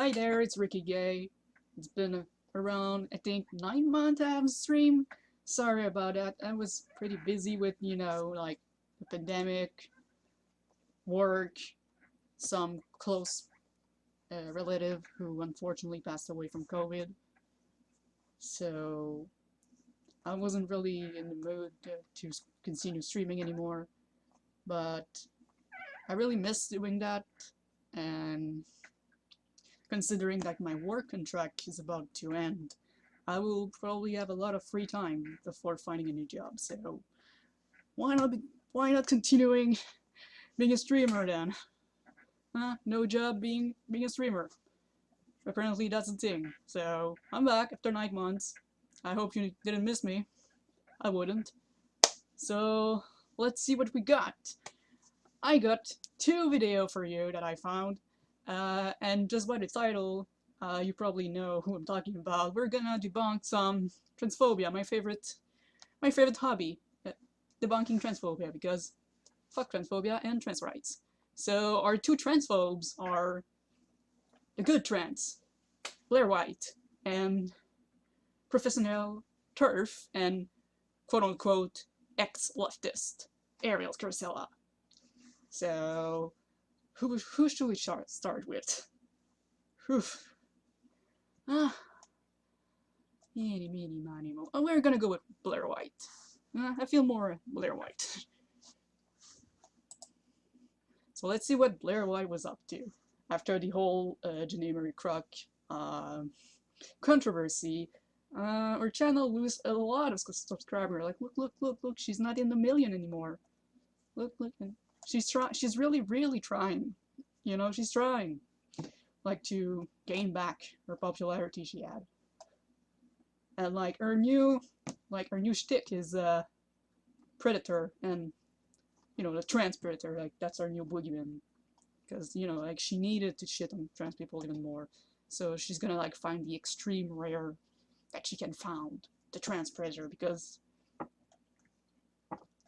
Hi there, it's Ricky Gay. It's been around, I think, 9 months I haven't streamed. Sorry about that. I was pretty busy with, like the pandemic, work, some close relative who unfortunately passed away from COVID. So I wasn't really in the mood to continue streaming anymore. But I really miss doing that. And considering that my work contract is about to end, I will probably have a lot of free time before finding a new job. So why not continuing being a streamer then? No job being a streamer. Apparently that's a thing. So I'm back after 9 months. I hope you didn't miss me. I wouldn't. So let's see what we got. I got two videos for you that I found, and just by the title, you probably know who I'm talking about. We're gonna debunk some transphobia, my favorite hobby, debunking transphobia, because fuck transphobia and trans rights. So our two transphobes are the good trans, Blaire White, and professional turf and quote-unquote ex-leftist Ariel Carcella. So who should we start with? Whew. Ah, eeny, meeny, miny, mo. Oh, we're gonna go with Blaire White. I feel more Blaire White. So let's see what Blaire White was up to after the whole Janae Marie Kroc controversy. Our channel lose a lot of subscribers. Like, look, she's not in the million anymore. Look, she's really trying. She's trying, like, to gain back her popularity she had. And like her new shtick is Predator, and the trans Predator. Like, that's our new boogeyman, because like, she needed to shit on trans people even more. So she's gonna like find the extreme rare that she can found, the trans Predator, because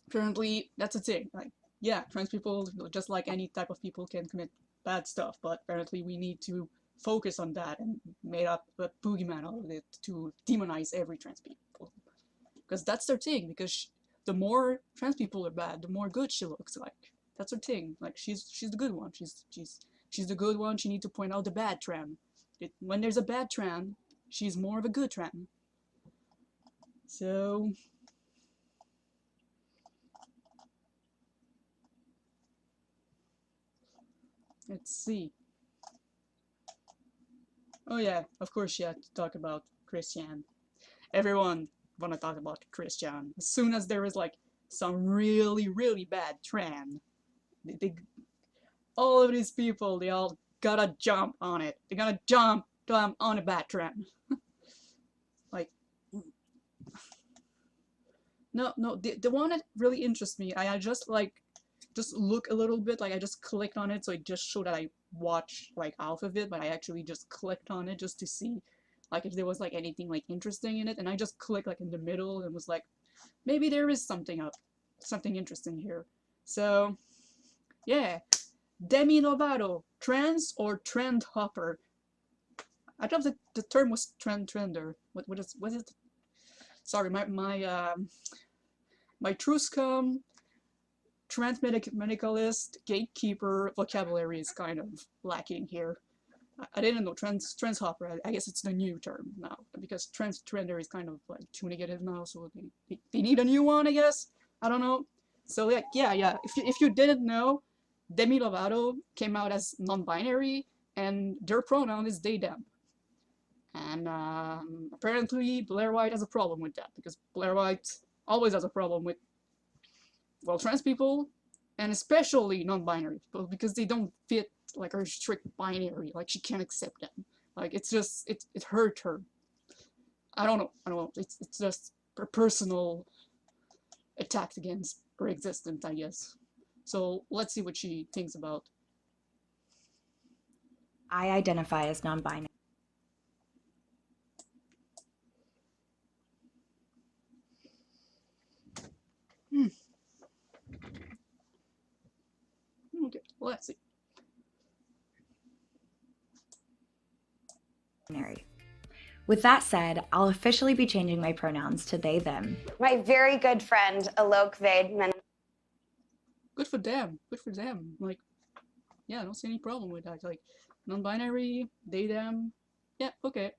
apparently that's a thing. Like, yeah, trans people, just like any type of people, can commit bad stuff, but apparently we need to focus on that and made up a boogeyman out of it to demonize every trans people, because that's their thing. Because the more trans people are bad, the more good she looks like. That's her thing. Like, she's the good one. She's the good one. She needs to point out the bad Tran. When there's a bad Tran, she's more of a good Tran. So let's see. Oh yeah, of course she had to talk about Christian. Everyone wanna talk about Christian. As soon as there is like some really bad Tran, all of these people, they all gotta jump on it. They gotta jump on a bad Tran. Like, no, the one that really interests me, I just look a little bit, like I just clicked on it, so it just showed that I watched like half of it, but I actually just clicked on it just to see like if there was like anything like interesting in it, and I just clicked like in the middle and was like, maybe there is something interesting here. So yeah, Demi Lovato, trans or trend hopper? I thought the term was trender. What is it? Sorry, my Truscom trans medicalist gatekeeper vocabulary is kind of lacking here. I didn't know trans hopper. I guess it's the new term now, because trender is kind of like too negative now, so they need a new one, I guess. I don't know. So like, yeah. If you didn't know, Demi Lovato came out as non-binary, and their pronoun is they them. And apparently Blaire White has a problem with that, because Blaire White always has a problem with, well, trans people, and especially non-binary people, because they don't fit like her strict binary. Like, she can't accept them. Like, it's just it hurt her. I don't know. It's just a personal attack against her existence, I guess. So let's see what she thinks about. I identify as non-binary. Okay, let's see. With that said, I'll officially be changing my pronouns to they, them. My very good friend, Alok Ved Good for them. Good for them. Like, yeah, I don't see any problem with that. Like, non-binary, they, them. Yeah, okay.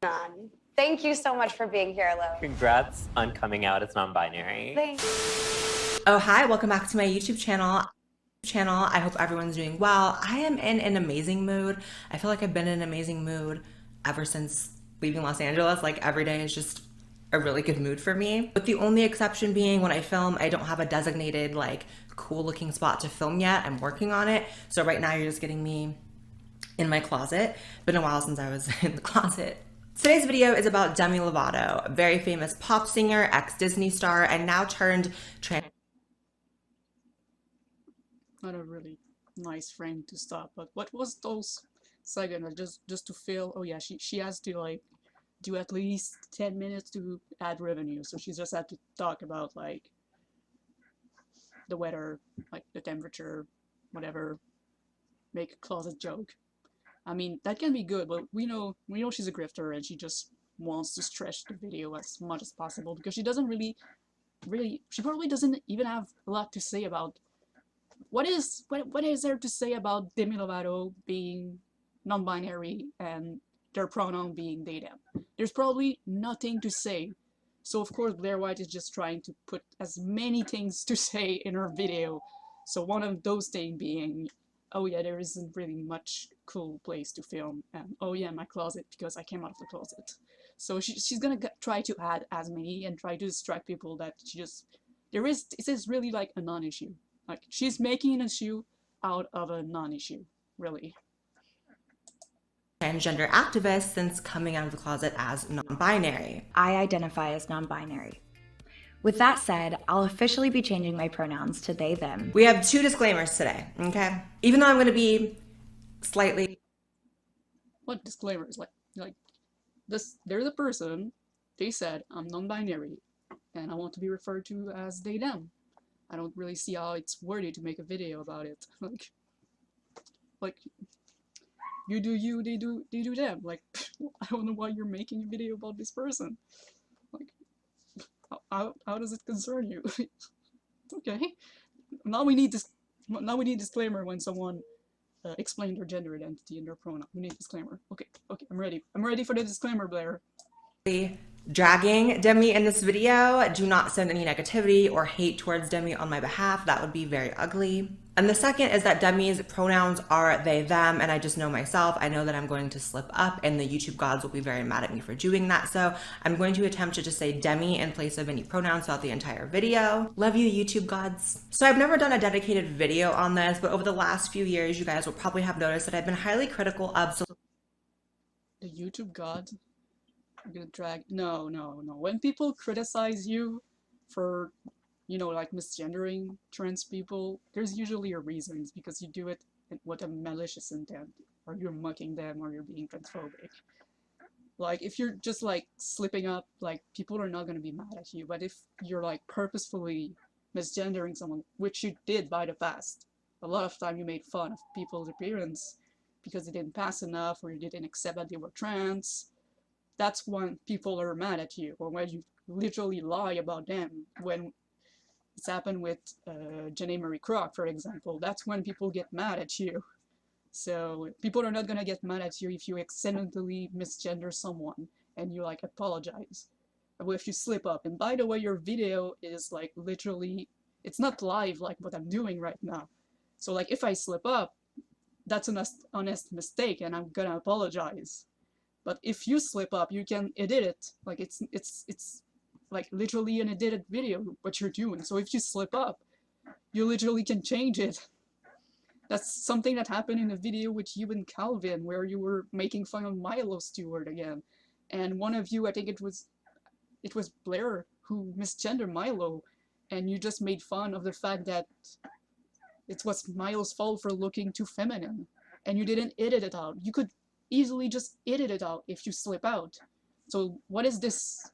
Menon. Thank you so much for being here, Alok. Congrats on coming out as non-binary. Thanks. Oh, hi, welcome back to my YouTube channel. I hope everyone's doing well. I am in an amazing mood. I feel like I've been in an amazing mood ever since leaving Los Angeles. Like every day is just a really good mood for me. With the only exception being when I film, I don't have a designated like cool looking spot to film yet. I'm working on it. So right now you're just getting me in my closet. Been a while since I was in the closet. Today's video is about Demi Lovato, a very famous pop singer, ex-Disney star, and now turned trans. Not a really nice frame to stop, but what was those seconds just to feel, oh yeah, she has to like do at least 10 minutes to add revenue, so she just had to talk about like the weather, like the temperature, whatever, make a closet joke. I mean, that can be good, but we know she's a grifter and she just wants to stretch the video as much as possible because she doesn't really, she probably doesn't even have a lot to say about what is there to say about Demi Lovato being non-binary and their pronoun being they, them. There's probably nothing to say. So of course Blaire White is just trying to put as many things to say in her video. So one of those things being, oh yeah, there isn't really much cool place to film, and oh yeah, my closet because I came out of the closet. So she's gonna try to add as many and try to distract people that she just, it is really like a non-issue. Like she's making an issue out of a non-issue, really. Transgender activist since coming out of the closet as non-binary. I identify as non-binary. With that said, I'll officially be changing my pronouns to they, them. We have two disclaimers today, okay? Even though I'm going to be slightly... What disclaimers? Like this, they're the person, they said, I'm non-binary, and I want to be referred to as they, them. I don't really see how it's worthy to make a video about it. Like you do you, they do them. Like, I don't know why you're making a video about this person. Like, how does it concern you? Okay, now we need disclaimer when someone explains their gender identity and their pronoun. We need disclaimer. Okay, I'm ready for the disclaimer, Blaire. Dragging Demi in this video. Do not send any negativity or hate towards Demi on my behalf. That would be very ugly. And the second is that Demi's pronouns are they, them, and I just know myself. I know that I'm going to slip up and the YouTube gods will be very mad at me for doing that. So I'm going to attempt to just say Demi in place of any pronouns throughout the entire video. Love you, YouTube gods. So I've never done a dedicated video on this, but over the last few years, you guys will probably have noticed that I've been highly critical of the YouTube gods. I'm gonna drag. No. When people criticize you for, you know, like misgendering trans people, there's usually a reason. It's because you do it with a malicious intent, or you're mucking them, or you're being transphobic. Like, if you're just like slipping up, like, people are not gonna be mad at you. But if you're like purposefully misgendering someone, which you did by the past, a lot of time you made fun of people's appearance because they didn't pass enough, or you didn't accept that they were trans. That's when people are mad at you, or when you literally lie about them. When it's happened with Janae Marie Kroc, for example, that's when people get mad at you. So people are not gonna get mad at you if you accidentally misgender someone and you like apologize, or if you slip up. And by the way, your video is like literally, it's not live like what I'm doing right now. So like if I slip up, that's an honest mistake and I'm gonna apologize. But if you slip up, you can edit it. Like it's like literally an edited video, what you're doing. So if you slip up, you literally can change it. That's something that happened in a video with you and Calvin, where you were making fun of Milo Stewart again. And one of you, I think it was Blaire, who misgendered Milo, and you just made fun of the fact that it was Milo's fault for looking too feminine. And you didn't edit it out. You could easily just edit it out if you slip out. So what is this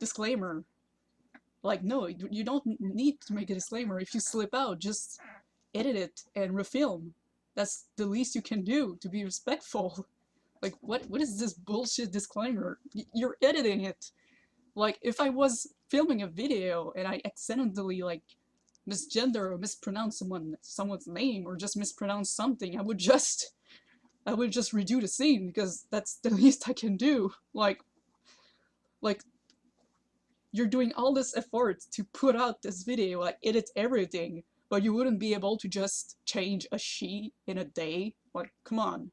disclaimer? Like, no, you don't need to make a disclaimer. If you slip out, just edit it and refilm. That's the least you can do to be respectful. Like, what is this bullshit disclaimer? You're editing it. Like, if I was filming a video and I accidentally, like, misgender or mispronounce someone's name or just mispronounce something, I would just redo the scene because that's the least I can do. Like, you're doing all this effort to put out this video, like, edit everything, but you wouldn't be able to just change a she in a day? Like, come on.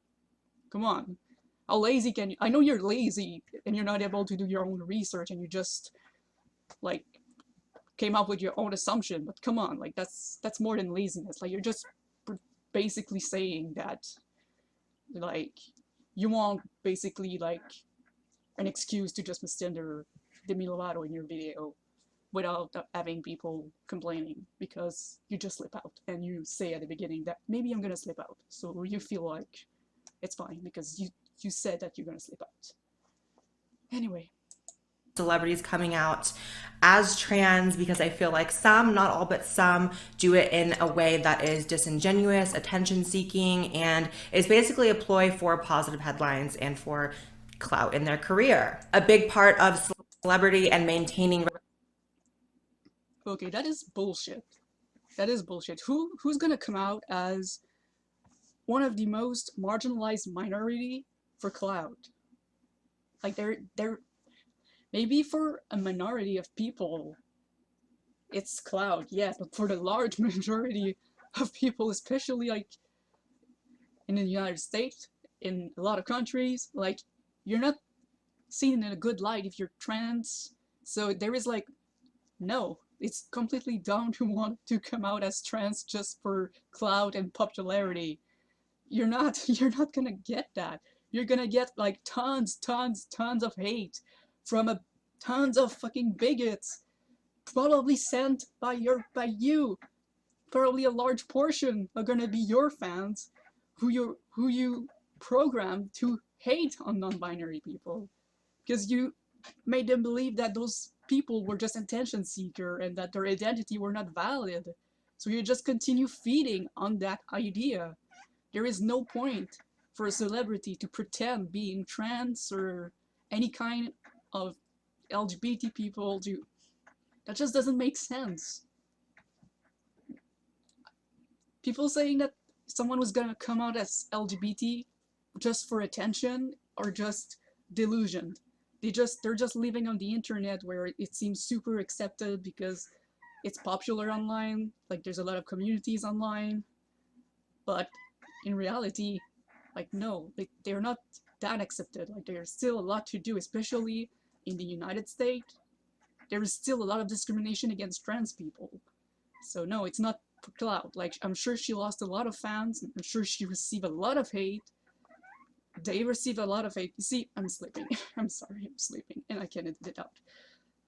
Come on. How lazy can you? I know you're lazy and you're not able to do your own research and you just, like, came up with your own assumption, but come on, like, that's more than laziness. Like, you're just basically saying that, like, you want basically, like, an excuse to just misgender Demi Lovato in your video without having people complaining because you just slip out and you say at the beginning that maybe I'm gonna slip out, so you feel like it's fine because you said that you're gonna slip out. Anyway. Celebrities coming out as trans, because I feel like some, not all, but some do it in a way that is disingenuous, attention seeking, and is basically a ploy for positive headlines and for clout in their career. A big part of celebrity and maintaining. Okay, that is bullshit. That is bullshit. Who's gonna come out as one of the most marginalized minority for clout? Like, they're maybe for a minority of people, it's clout, yes, but for the large majority of people, especially, like, in the United States, in a lot of countries, like, you're not seen in a good light if you're trans. So there is, like, no, it's completely dumb to want to come out as trans just for clout and popularity. You're not gonna get that. You're gonna get, like, tons of hate from tons of fucking bigots, probably sent by you. Probably a large portion are gonna be your fans, who you programmed to hate on non-binary people, because you made them believe that those people were just attention seeker and that their identity were not valid. So you just continue feeding on that idea. There is no point for a celebrity to pretend being trans or any kind of LGBT people. That just doesn't make sense. People saying that someone was gonna come out as LGBT just for attention are just delusioned. They're just living on the internet where it seems super accepted because it's popular online, like there's a lot of communities online, but in reality, like, no, they're not that accepted. Like, there's still a lot to do, especially in the United States. There is still a lot of discrimination against trans people. So no, it's not for clout. Like, I'm sure she lost a lot of fans, I'm sure she received a lot of hate. They received a lot of hate. You see, I'm sleeping. I'm sorry, I'm sleeping, and I can't edit it out.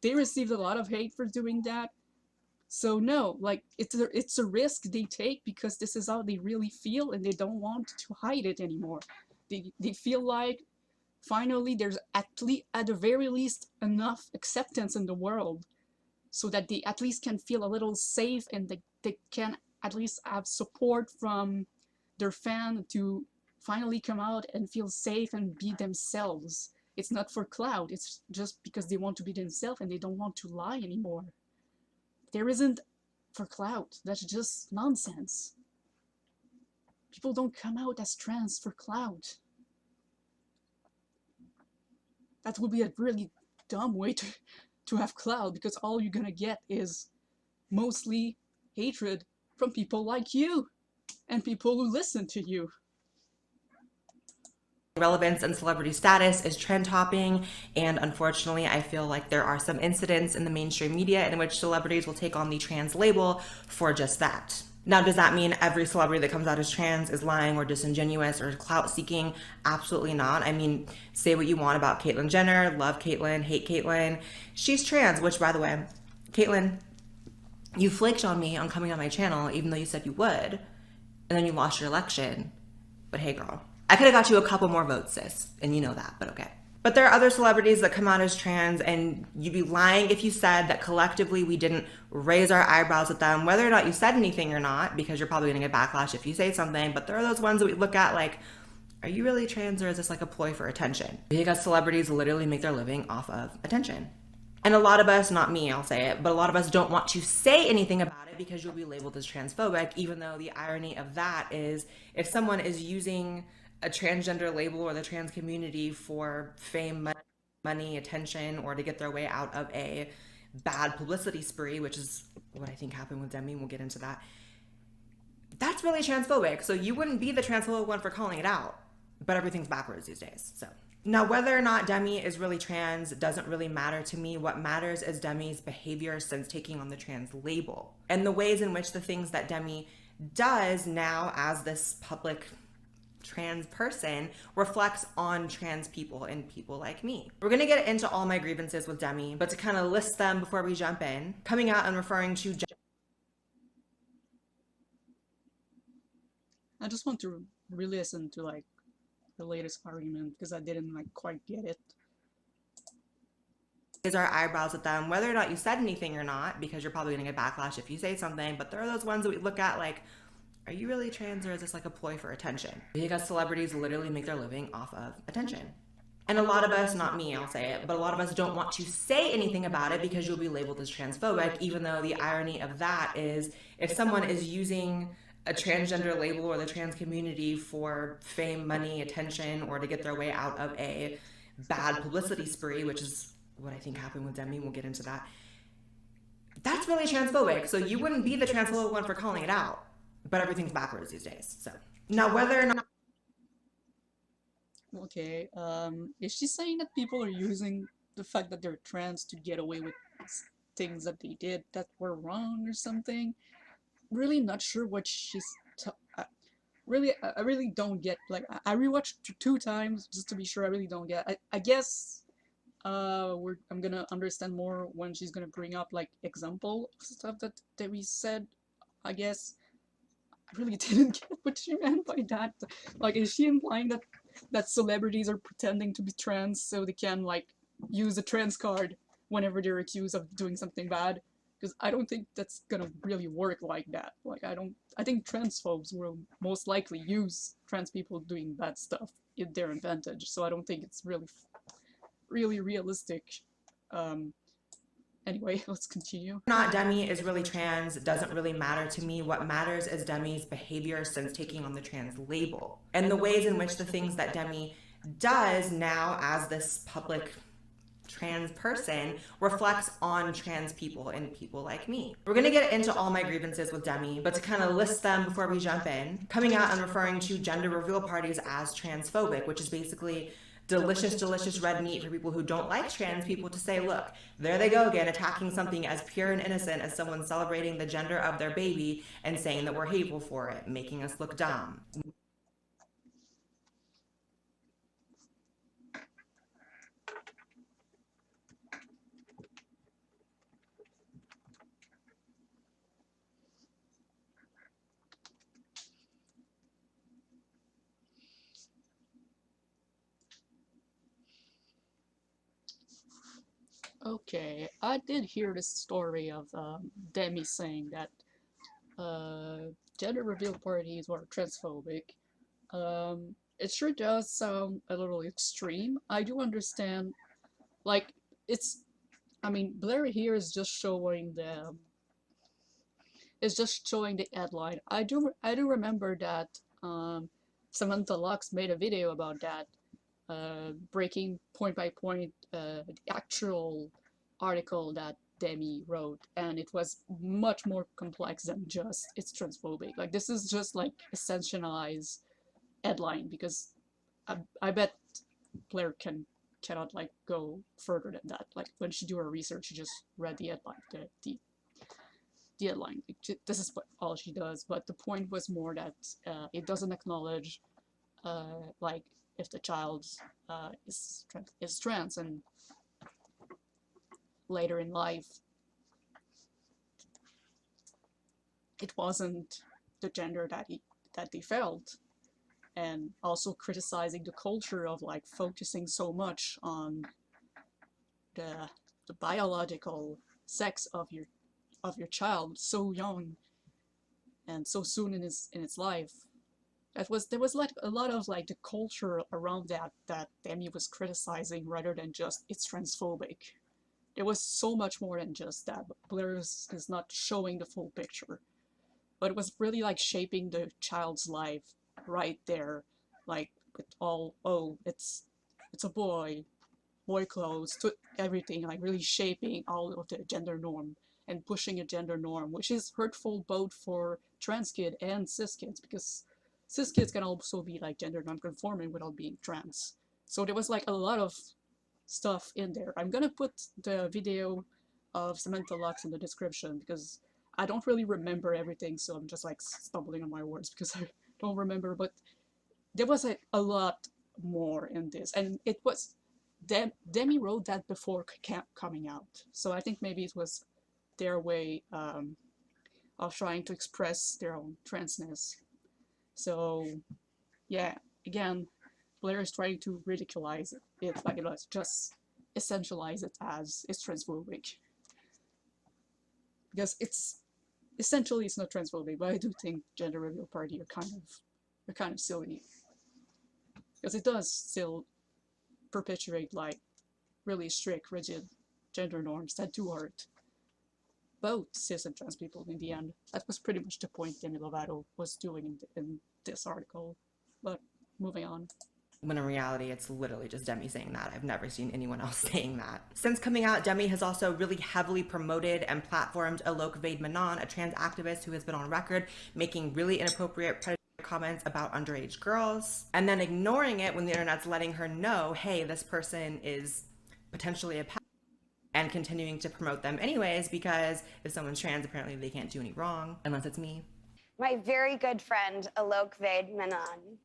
They received a lot of hate for doing that. So no, like, it's a risk they take because this is how they really feel, and they don't want to hide it anymore. They feel like finally there's at the very least enough acceptance in the world so that they at least can feel a little safe, and they can at least have support from their fan to finally come out and feel safe and be themselves. It's not for clout, it's just because they want to be themselves and they don't want to lie anymore. There isn't for clout. That's just nonsense. People don't come out as trans for clout. That would be a really dumb way to have clout, because all you're gonna get is mostly hatred from people like you and people who listen to you. Relevance and celebrity status is trend topping, and unfortunately I feel like there are some incidents in the mainstream media in which celebrities will take on the trans label for just that. Now, does that mean every celebrity that comes out as trans is lying or disingenuous or clout seeking? Absolutely not. I mean, say what you want about Caitlyn Jenner, love Caitlyn, hate Caitlyn. She's trans, which, by the way, Caitlyn, you flaked on me on coming on my channel even though you said you would, and then you lost your election. But hey, girl, I could have got you a couple more votes, sis, and you know that, but okay. But there are other celebrities that come out as trans, and you'd be lying if you said that collectively we didn't raise our eyebrows at them, whether or not you said anything or not, because you're probably gonna get backlash if you say something. But there are those ones that we look at like, are you really trans or is this like a ploy for attention? Because celebrities literally make their living off of attention. And a lot of us, not me, I'll say it, but a lot of us don't want to say anything about it because you'll be labeled as transphobic, even though the irony of that is if someone is using a transgender label or the trans community for fame, money, attention, or to get their way out of a bad publicity spree, which is what I think happened with Demi, we'll get into that, that's really transphobic. So you wouldn't be the transphobic one for calling it out, but everything's backwards these days, so. Now, whether or not Demi is really trans doesn't really matter to me. What matters is Demi's behavior since taking on the trans label and the ways in which the things that Demi does now as this public trans person reflects on trans people and people like me. We're gonna get into all my grievances with Demi, but to kind of list them before we jump in, coming out and referring to I just want to re-listen to like the latest argument because I didn't like quite get it. Is our eyebrows at them, whether or not you said anything or not, because you're probably gonna get backlash if you say something, but there are those ones that we look at like, are you really trans or is this like a ploy for attention? Because celebrities literally make their living off of attention. And a lot of us, not me, I'll say it, but a lot of us don't want to say anything about it because you'll be labeled as transphobic, even though the irony of that is if someone is using a transgender label or the trans community for fame, money, attention, or to get their way out of a bad publicity spree, which is what I think happened with Demi, we'll get into that, that's really transphobic. So you wouldn't be the transphobic one for calling it out, but everything's backwards these days, so. Now, whether or not Okay, is she saying that people are using the fact that they're trans to get away with things that they did that were wrong or something? Really not sure what she's I really don't get, like, I rewatched two times just to be sure. I really don't get. I guess I'm gonna understand more when she's gonna bring up like example of stuff that we said, I guess. I really didn't get what she meant by that. Like, is she implying that celebrities are pretending to be trans so they can like use a trans card whenever they're accused of doing something bad? Because I don't think that's gonna really work like that. Like, I think transphobes will most likely use trans people doing bad stuff in their advantage. So I don't think it's really realistic. Anyway, let's continue. not Demi is really trans doesn't really matter to me. What matters is Demi's behavior since taking on the trans label and the ways in which the things that Demi does now as this public trans person reflects on trans people and people like me. We're gonna get into all my grievances with Demi, but to kind of list them before we jump in, coming out and referring to gender reveal parties as transphobic, which is basically delicious red meat for people who don't like trans people to say, look, there they go again, attacking something as pure and innocent as someone celebrating the gender of their baby and saying that we're hateful for it, making us look dumb. Okay, I did hear this story of Demi saying that gender reveal parties were transphobic. It sure does sound a little extreme. I do understand, like, I mean, Blaire here is just showing the headline. I do remember that Samantha Lux made a video about that, breaking point by point the actual article that Demi wrote, and it was much more complex than just it's transphobic. Like, this is just like a sensationalized headline, because I bet Blaire cannot like go further than that. Like, when she do her research, she just read the headline, the headline. This is all she does. But the point was more that it doesn't acknowledge like if the child is trans, and later in life it wasn't the gender that they felt, and also criticizing the culture of like focusing so much on the biological sex of your child so young and so soon in its life. there was like a lot of like the culture around that Demi was criticizing rather than just it's transphobic. There was so much more than just that. But Blaire is not showing the full picture, but it was really like shaping the child's life right there, like with all it's a boy clothes to everything, like really shaping all of the gender norm and pushing a gender norm, which is hurtful both for trans kids and cis kids, because cis kids can also be like gender non-conforming without being trans. So there was like a lot of stuff in there. I'm gonna put the video of Samantha Lux in the description because I don't really remember everything, so I'm just like stumbling on my words because I don't remember, but there was a lot more in this, and it was Demi wrote that before camp coming out, so I think maybe it was their way of trying to express their own transness. So yeah, again, Blaire is trying to ridiculize it, like let's just essentialize it as it's transphobic, because it's essentially it's not transphobic, but I do think gender reveal party are kind of silly, because it does still perpetuate like really strict, rigid gender norms that do hurt both cis and trans people in the end. That was pretty much the point Demi Lovato was doing in this article. But moving on. When in reality, it's literally just Demi saying that. I've never seen anyone else saying that. Since coming out, Demi has also really heavily promoted and platformed Alok Vaid-Menon, a trans activist who has been on record making really inappropriate predatory comments about underage girls, and then ignoring it when the internet's letting her know, hey, this person is potentially a pedophile, and continuing to promote them anyways, because if someone's trans, apparently they can't do any wrong, unless it's me. My very good friend, Alok Vaid-Menon.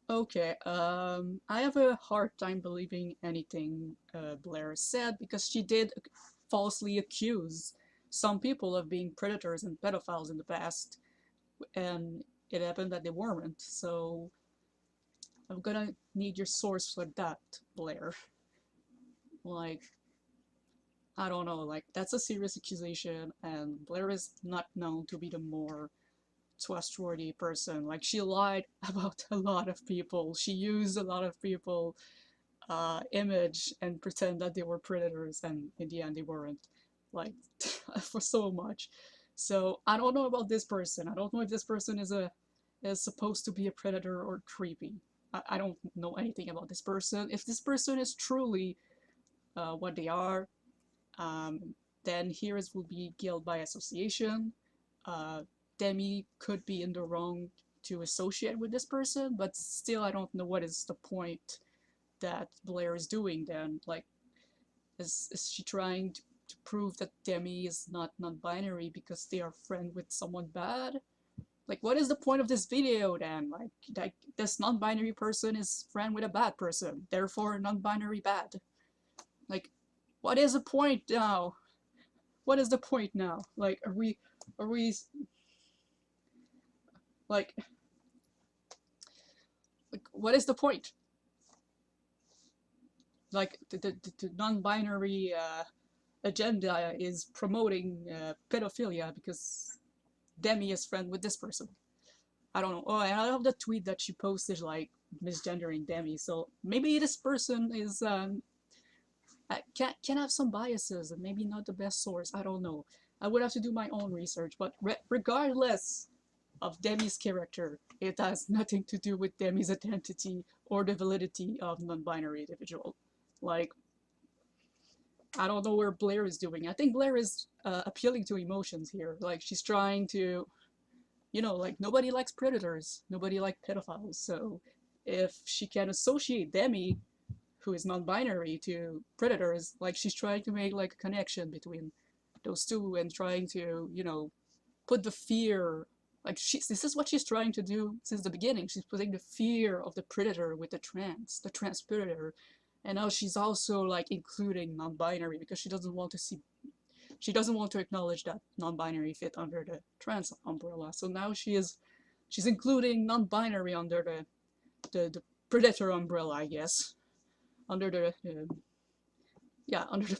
Okay, I have a hard time believing anything Blaire said, because she did falsely accuse some people of being predators and pedophiles in the past, and it happened that they weren't. So I'm gonna need your source for that, Blaire. Like, I don't know, like, that's a serious accusation, and Blaire is not known to be the more trustworthy person. Like, she lied about a lot of people. She used a lot of people image and pretend that they were predators, and in the end they weren't, like, for so much. So I don't know about this person. I don't know if this person is supposed to be a predator or creepy. I don't know anything about this person. If this person is truly what they are, then heroes will be guilt by association. Demi could be in the wrong to associate with this person, but still I don't know what is the point that Blaire is doing then. Like, is she trying to prove that Demi is not non-binary because they are friends with someone bad? Like, what is the point of this video then? Like this non-binary person is friend with a bad person, therefore non-binary bad. Like, what is the point now? What is the point now? Like, are we like what is the point? Like, the non-binary agenda is promoting pedophilia because Demi is friend with this person. I don't know. Oh, and I love the tweet that she posted, like, misgendering Demi. So maybe this person is can have some biases and maybe not the best source. I don't know. I would have to do my own research. But regardless of Demi's character, it has nothing to do with Demi's identity or the validity of non-binary individual. Like, I don't know where Blaire is doing. I think Blaire is appealing to emotions here. Like, she's trying to, you know, like, nobody likes predators, nobody likes pedophiles. So if she can associate Demi, who is non-binary, to predators, like, she's trying to make like a connection between those two and trying to, you know, put the fear, like, this is what she's trying to do since the beginning. She's putting the fear of the predator with the trans predator. And now she's also like including non-binary because she doesn't want to acknowledge that non-binary fit under the trans umbrella. So now she's including non-binary under the predator umbrella, I guess. Under the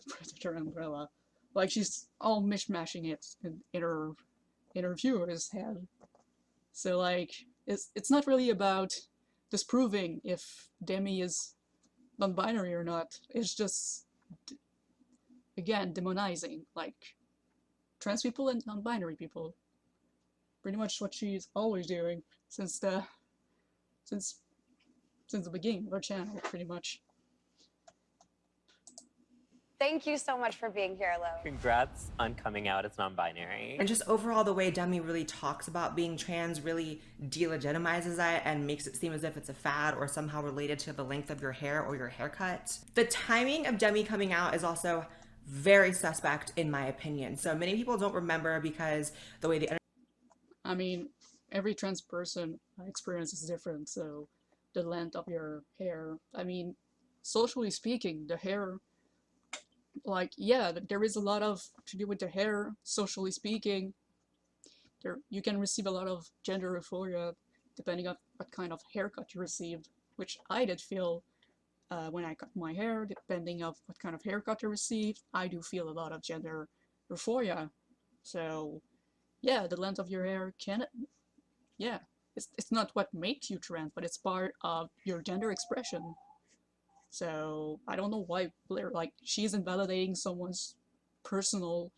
predator umbrella. Like, she's all mishmashing it in her viewer's head. So, like, it's not really about disproving if Demi is non-binary or not. It's just, again, demonizing like trans people and non-binary people. Pretty much what she's always doing since the since since the beginning of our channel, pretty much. Thank you so much for being here, Alok. Congrats on coming out as non-binary. And just overall, the way Demi really talks about being trans really delegitimizes it and makes it seem as if it's a fad or somehow related to the length of your hair or your haircut. The timing of Demi coming out is also very suspect, in my opinion. So many people don't remember because the way the I mean, every trans person experience is different, so the length of your hair, I mean, socially speaking, the hair, like, yeah, there is a lot of to do with the hair, socially speaking. There, you can receive a lot of gender euphoria depending on what kind of haircut you received, which I did feel when I cut my hair, depending on what kind of haircut I received, I do feel a lot of gender euphoria. So, yeah, the length of your hair can, yeah, it's not what makes you trans, but it's part of your gender expression. So I don't know why Blaire, like, she's invalidating someone's personal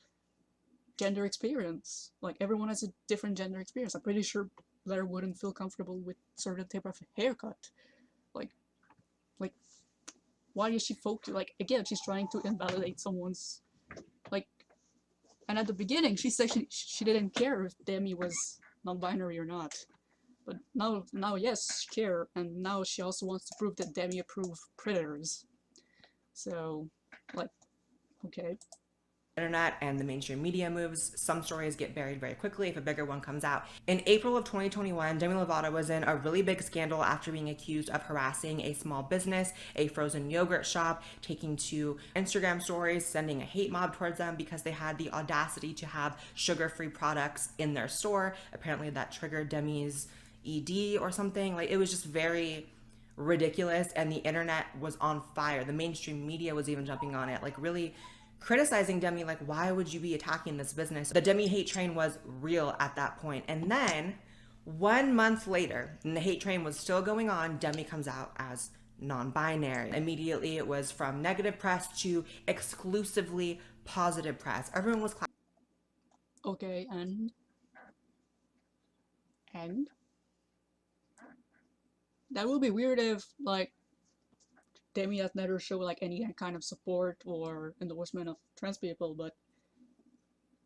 gender experience. Like, everyone has a different gender experience. I'm pretty sure Blaire wouldn't feel comfortable with certain type of haircut. Like, why is she focused? Like, again, she's trying to invalidate someone's, like, and at the beginning, she said she didn't care if Demi was non-binary or not. But now, yes, she cares, and now she also wants to prove that Demi approved predators. So, like, okay. internet and the mainstream media moves, some stories get buried very quickly if a bigger one comes out. In April of 2021, Demi Lovato was in a really big scandal after being accused of harassing a small business, a frozen yogurt shop, taking to Instagram stories, sending a hate mob towards them because they had the audacity to have sugar-free products in their store. Apparently that triggered Demi's ED or something. Like, it was just very ridiculous, and the internet was on fire. The mainstream media was even jumping on it, like really criticizing Demi, like, why would you be attacking this business? The Demi hate train was real at that point. And then 1 month later, and the hate train was still going on, Demi comes out as non-binary. Immediately it was from negative press to exclusively positive press. Everyone was Okay, and that would be weird if, like, Demi has never showed like any kind of support or endorsement of trans people, but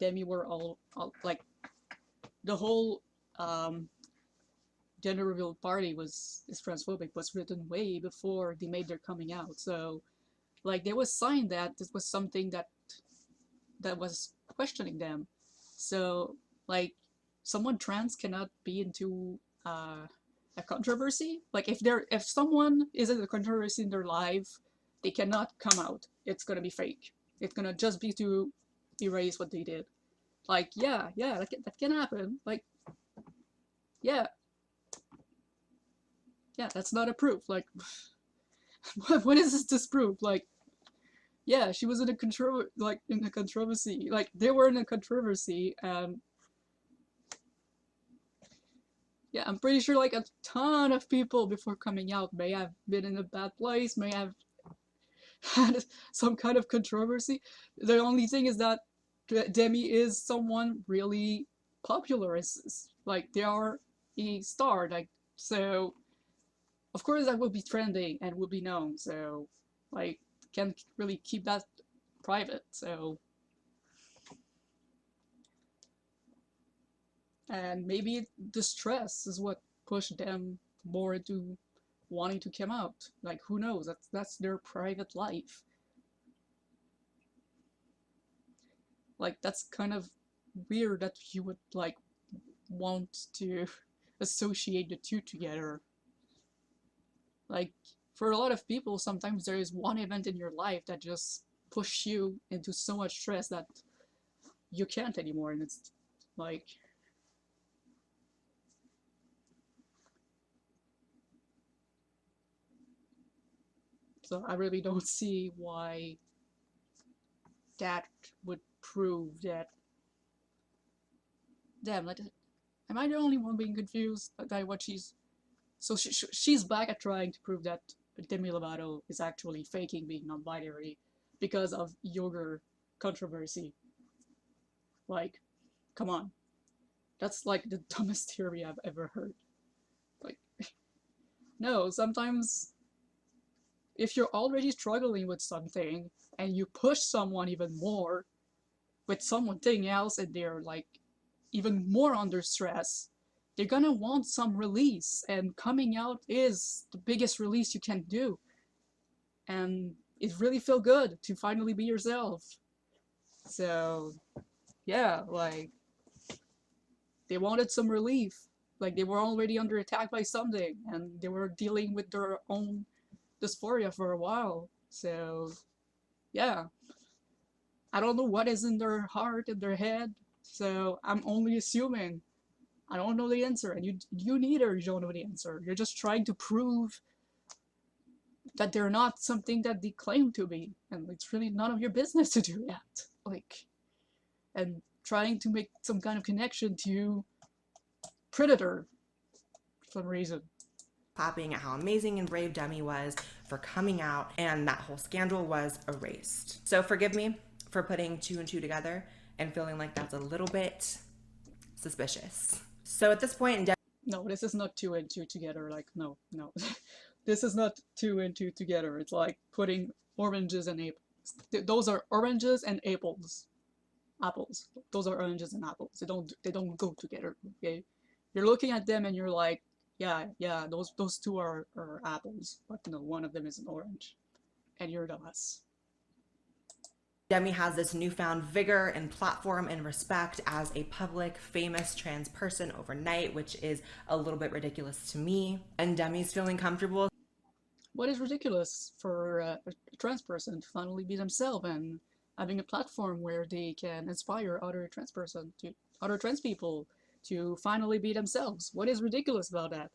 Demi were all like, the whole gender reveal party is transphobic was written way before they made their coming out. So, like, there was sign that this was something that was questioning them. So, like, someone trans cannot be into a controversy. Like, if someone is in a controversy in their life, they cannot come out. It's gonna be fake. It's gonna just be to erase what they did. Like, yeah, that can happen. Like, yeah, that's not a proof. Like, what is this proof? Like, yeah, she was in a controversy. Like, they were in a controversy, and yeah, I'm pretty sure like a ton of people before coming out may have been in a bad place, may have had some kind of controversy. The only thing is that Demi is someone really popular. It's like, they are a star, like, so of course that will be trending and will be known. So, like, can't really keep that private. So, and maybe the stress is what pushed them more into wanting to come out. Like, who knows? That's their private life. Like, that's kind of weird that you would, like, want to associate the two together. Like, for a lot of people, sometimes there is one event in your life that just push you into so much stress that you can't anymore, and it's like, so I really don't see why that would prove that, damn, like, Am I the only one being confused by what she's... So she's back at trying to prove that Demi Lovato is actually faking being non-binary because of yogurt controversy. Like, come on. That's like the dumbest theory I've ever heard. Like, no, sometimes if you're already struggling with something and you push someone even more with something else and they're like even more under stress, they're gonna want some release, and coming out is the biggest release you can do. And it really felt good to finally be yourself. So, yeah, like, they wanted some relief. Like, they were already under attack by something, and they were dealing with their own dysphoria for a while. So, yeah. I don't know what is in their heart, in their head, so I'm only assuming. I don't know the answer, and you neither don't know the answer. You're just trying to prove that they're not something that they claim to be, and it's really none of your business to do that. Like, and trying to make some kind of connection to Predator for some reason. Clapping at how amazing and brave Demi was for coming out, and that whole scandal was erased. So forgive me for putting 2 and 2 together and feeling like that's a little bit suspicious. So at this point, no, this is not 2 and 2 together. Like, no. This is not 2 and 2 together. It's like putting oranges and apples. Those are oranges and apples. Apples. Those are oranges and apples. They don't go together. Okay, you're looking at them and you're like, yeah, those two are apples, but no, one of them is an orange, and you're the less. Demi has this newfound vigor and platform and respect as a public, famous trans person overnight, which is a little bit ridiculous to me. And Demi's feeling comfortable. What is ridiculous for a trans person to finally be themselves and having a platform where they can inspire other trans people to finally be themselves? What is ridiculous about that?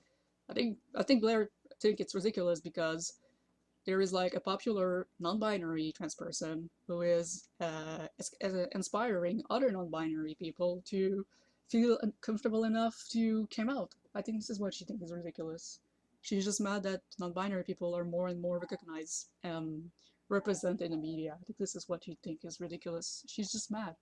I think Blaire think it's ridiculous because there is like a popular non-binary trans person who is inspiring other non-binary people to feel comfortable enough to come out. I think this is what she thinks is ridiculous. She's just mad that non-binary people are more and more recognized and represented in the media. I think this is what she thinks is ridiculous. She's just mad.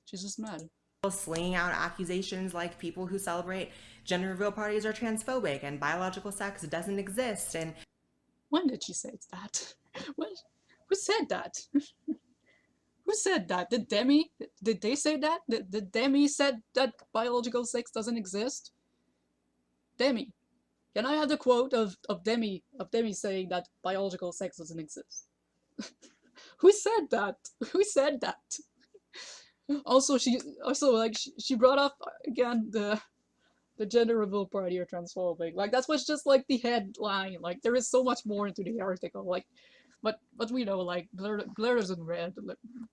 She's just mad. Slinging out accusations like people who celebrate gender reveal parties are transphobic and biological sex doesn't exist. And when did she say that? Who said that? Who said that? Did Demi? Did they say that? Did Demi said that biological sex doesn't exist? Demi. Can I have the quote of Demi saying that biological sex doesn't exist? Who said that? Who said that? Also, she brought up again the gender reveal party or transphobic. Like, that's what's just like the headline. Like, there is so much more into the article. Like, but we know, like, Blaire doesn't read.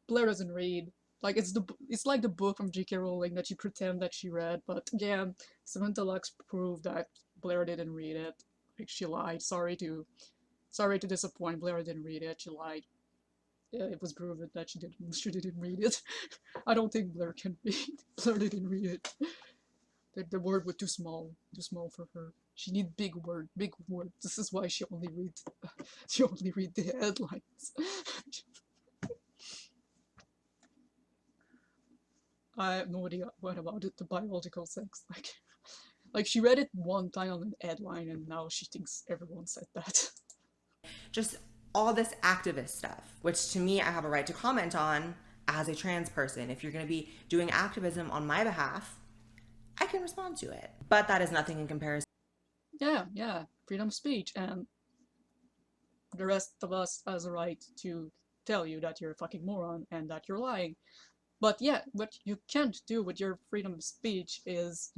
Blaire doesn't read. Like, it's like the book from J.K. Rowling that she pretend that she read. But again, Samantha Lux proved that Blaire didn't read it. Like, she lied. Sorry to disappoint. Blaire didn't read it. She lied. Yeah, it was proven that she didn't read it. I don't think Blaire can read. Blaire didn't read it. The word was too small for her. She need big word. This is why she only read the headlines. I have no idea what about it, the biological sex. Like she read it one time on an headline and now she thinks everyone said that. Just all this activist stuff, which to me I have a right to comment on as a trans person. If you're going to be doing activism on my behalf, I can respond to it. But that is nothing in comparison. Yeah, freedom of speech, and the rest of us has a right to tell you that you're a fucking moron and that you're lying. But yeah, what you can't do with your freedom of speech is,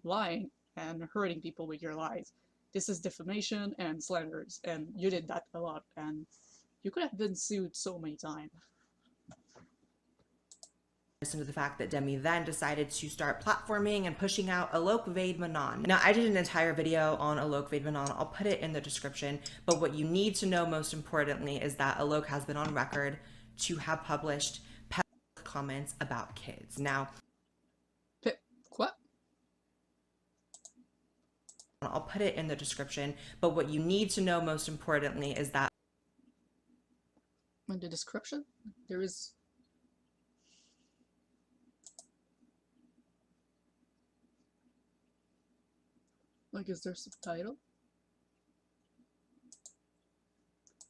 lying and hurting people with your lies. This is defamation and slanders, and you did that a lot, and you could have been sued so many times. To the fact that Demi then decided to start platforming and pushing out Alok Vaid-Menon. Now, I did an entire video on Alok Vaid-Menon. I'll put it in the description. But what you need to know most importantly is that Alok has been on record to have published comments about kids. Now, What? I'll put it in the description. But what you need to know most importantly is that In the description, there is. Like, is there subtitle?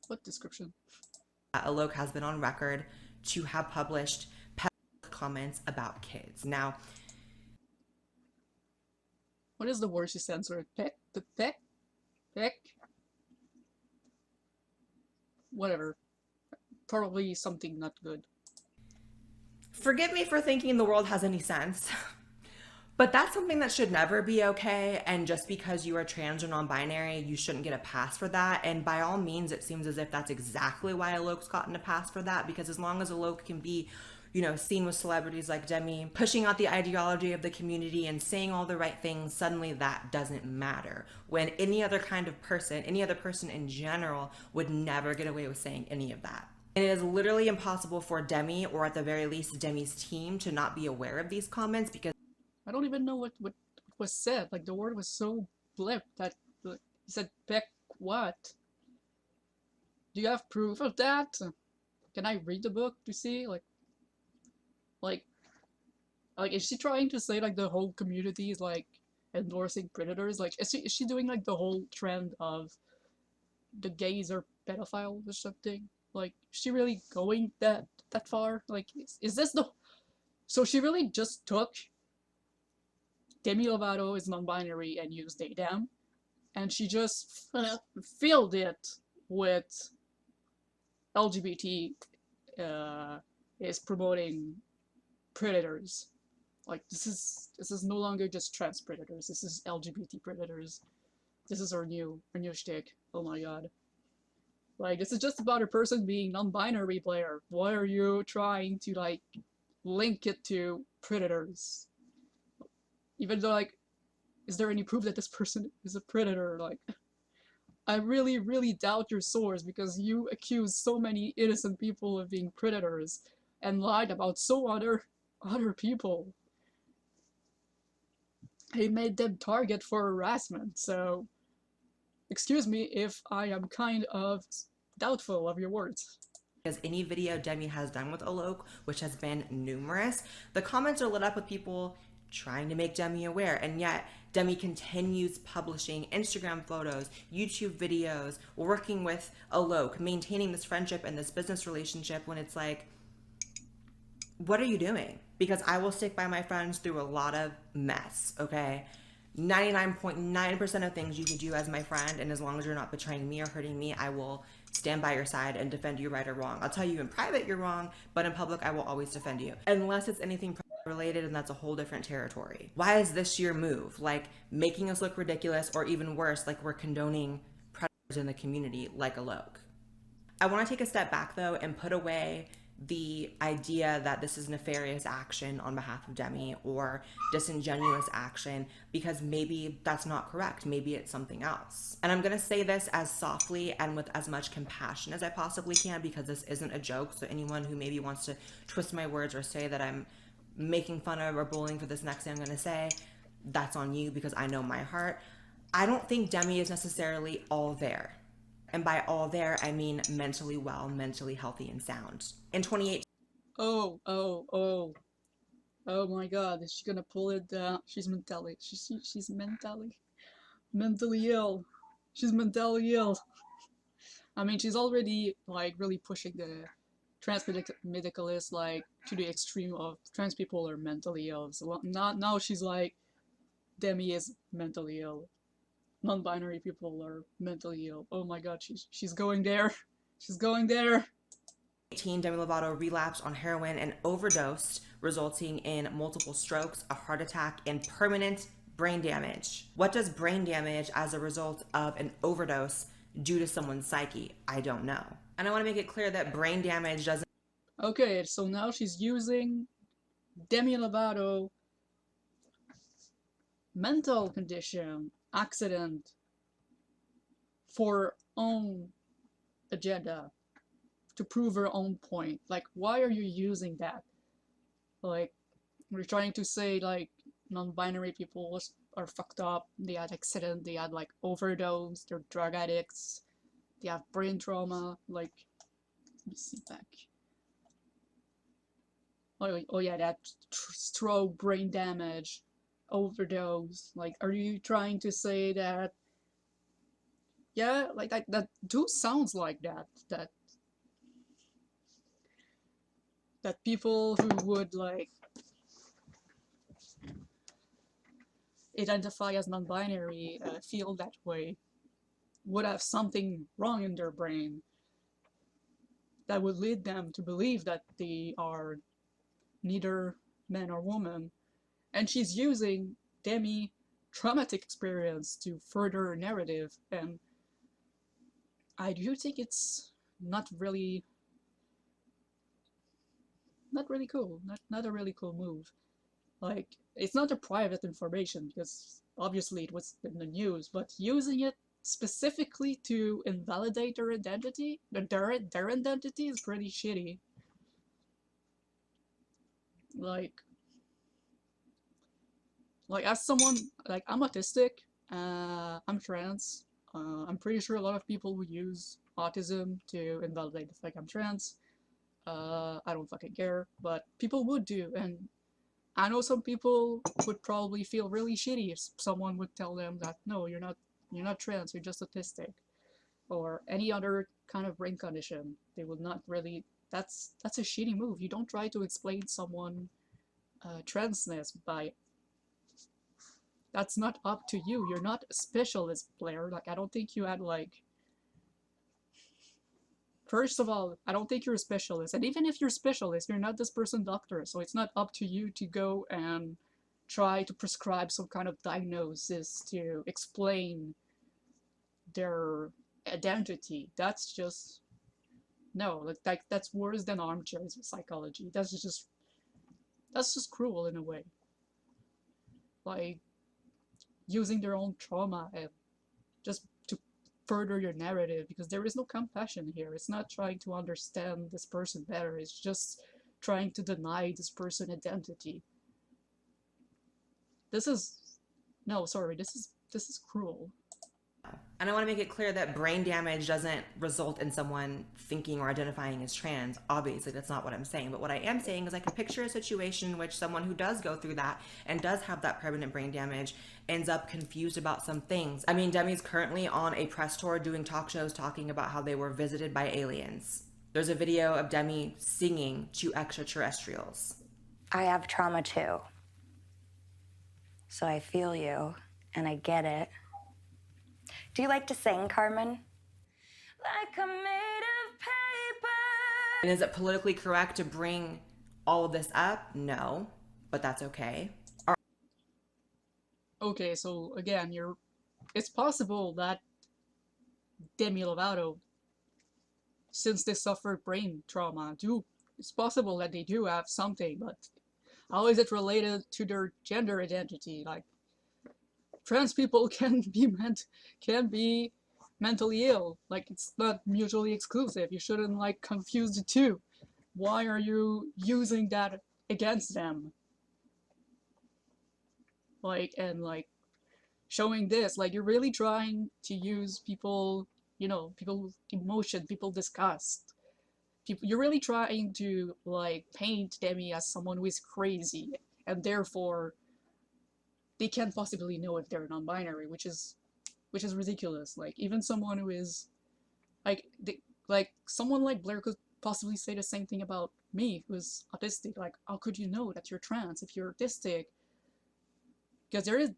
What description? Alok has been on record to have published comments about kids. Now, What is the word she censored? Peck? The peck? Peck? Whatever. Probably something not good. forgive me for thinking the world has any sense, but that's something that should never be okay. And just because you are trans or non-binary, you shouldn't get a pass for that. And by all means, it seems as if that's exactly why Alok's gotten a pass for that, because as long as Alok can be, you know, seen with celebrities like Demi, pushing out the ideology of the community and saying all the right things, suddenly that doesn't matter. When any other kind of person, any other person in general, would never get away with saying any of that. And it is literally impossible for Demi, or at the very least Demi's team, to not be aware of these comments, because I don't even know what was said. Like, the word was so blip that he said peck what? Do you have proof of that? Can I read the book to see? Like, is she trying to say like the whole community is like endorsing predators? Like, is she doing like the whole trend of the gays are pedophiles or something? Like, is she really going that far? Like, is this the? So she really just took Demi Lovato is non-binary and used they them, and she just filled it with LGBT is promoting predators. Like, this is no longer just trans predators. This is LGBT predators. This is our new shtick. Oh my god. Like, this is just about a person being non-binary, Blaire. Why are you trying to like link it to predators? Even though, like, is there any proof that this person is a predator? Like, I really, really doubt your source, because you accuse so many innocent people of being predators and lied about so other people. He made them target for harassment, so excuse me if I am kind of doubtful of your words. because any video Demi has done with Alok, which has been numerous, the comments are lit up with people trying to make Demi aware, and yet Demi continues publishing Instagram photos, YouTube videos, working with Alok, maintaining this friendship and this business relationship, when it's like, what are you doing? Because I will stick by my friends through a lot of mess, okay? 99.9% of things you can do as my friend, and as long as you're not betraying me or hurting me, I will stand by your side and defend you right or wrong. I'll tell you in private you're wrong, but in public I will always defend you. Unless it's anything related, and that's a whole different territory. Why is this your move? Like, making us look ridiculous, or even worse, like we're condoning predators in the community like Alok. I want to take a step back though and put away the idea that this is nefarious action on behalf of Demi or disingenuous action, because maybe that's not correct. Maybe it's something else. And I'm going to say this as softly and with as much compassion as I possibly can, because this isn't a joke. So anyone who maybe wants to twist my words or say that I'm making fun of or bullying for this next thing I'm going to say, that's on you, because I know my heart. I don't think Demi is necessarily all there. And by all there, I mean mentally well, mentally healthy and sound. In 2018, Oh my god, is she gonna pull it down? She's mentally ill. She's mentally ill. I mean, she's already like really pushing the trans medicalists like to the extreme of trans people are mentally ill. So now she's like, Demi is mentally ill. Non-binary people are mentally ill. Oh my god, she's going there. She's going there. Demi Lovato relapsed on heroin and overdosed, resulting in multiple strokes, a heart attack, and permanent brain damage. What does brain damage as a result of an overdose do to someone's psyche? I don't know. And I want to make it clear that brain damage doesn't... Okay, so now she's using Demi Lovato mental condition, accident, for her own agenda, to prove her own point. Like, why are you using that? Like, we're trying to say like non-binary people are fucked up. They had accident. They had like overdose. They're drug addicts. They have brain trauma. Like, let me see back. Oh yeah, that stroke, brain damage, overdose. Like, are you trying to say that? Yeah, like that do sounds like that people who would like identify as non-binary feel that way would have something wrong in their brain that would lead them to believe that they are neither man or woman. And she's using Demi traumatic experience to further her narrative, and I do think it's not really cool. Not a really cool move. Like, it's not a private information because obviously it was in the news, but using it specifically to invalidate their identity, their identity is pretty shitty. Like as someone, like, I'm autistic, I'm trans, I'm pretty sure a lot of people would use autism to invalidate the fact I'm trans. I don't fucking care, but people would do, and I know some people would probably feel really shitty if someone would tell them that no, you're not trans, you're just autistic, or any other kind of brain condition. They would not really. That's a shitty move. You don't try to explain someone transness by. That's not up to you. You're not a specialist, Blaire. Like, I don't think you had like. First of all, I don't think you're a specialist. And even if you're a specialist, you're not this person's doctor. So it's not up to you to go and try to prescribe some kind of diagnosis to explain their identity. That's just no, like that's worse than armchair psychology. That's just cruel in a way. Like using their own trauma and just to further your narrative, because there is no compassion here. It's not trying to understand this person better. It's just trying to deny this person identity. This is no, sorry. This is cruel. And I want to make it clear that brain damage doesn't result in someone thinking or identifying as trans. Obviously, that's not what I'm saying. But what I am saying is I can picture a situation in which someone who does go through that and does have that permanent brain damage ends up confused about some things. I mean, Demi's currently on a press tour doing talk shows talking about how they were visited by aliens. There's a video of Demi singing to extraterrestrials. I have trauma too. So I feel you and I get it. Do you like to sing, Carmen? Like I'm made of paper. And is it politically correct to bring all of this up? No, but that's okay. Okay, so again, it's possible that Demi Lovato, since they suffered brain trauma, it's possible that they do have something, but how is it related to their gender identity? Like, trans people can be mentally ill. Like, it's not mutually exclusive. You shouldn't like confuse the two. Why are you using that against them? Like, and like showing this, like, you're really trying to use people, people's emotion, people disgust. You're really trying to like paint Demi as someone who is crazy, and therefore they can't possibly know if they're non-binary, which is ridiculous. Like, even someone who is like someone like Blaire could possibly say the same thing about me, who's autistic. Like, how could you know that you're trans if you're autistic? Because there is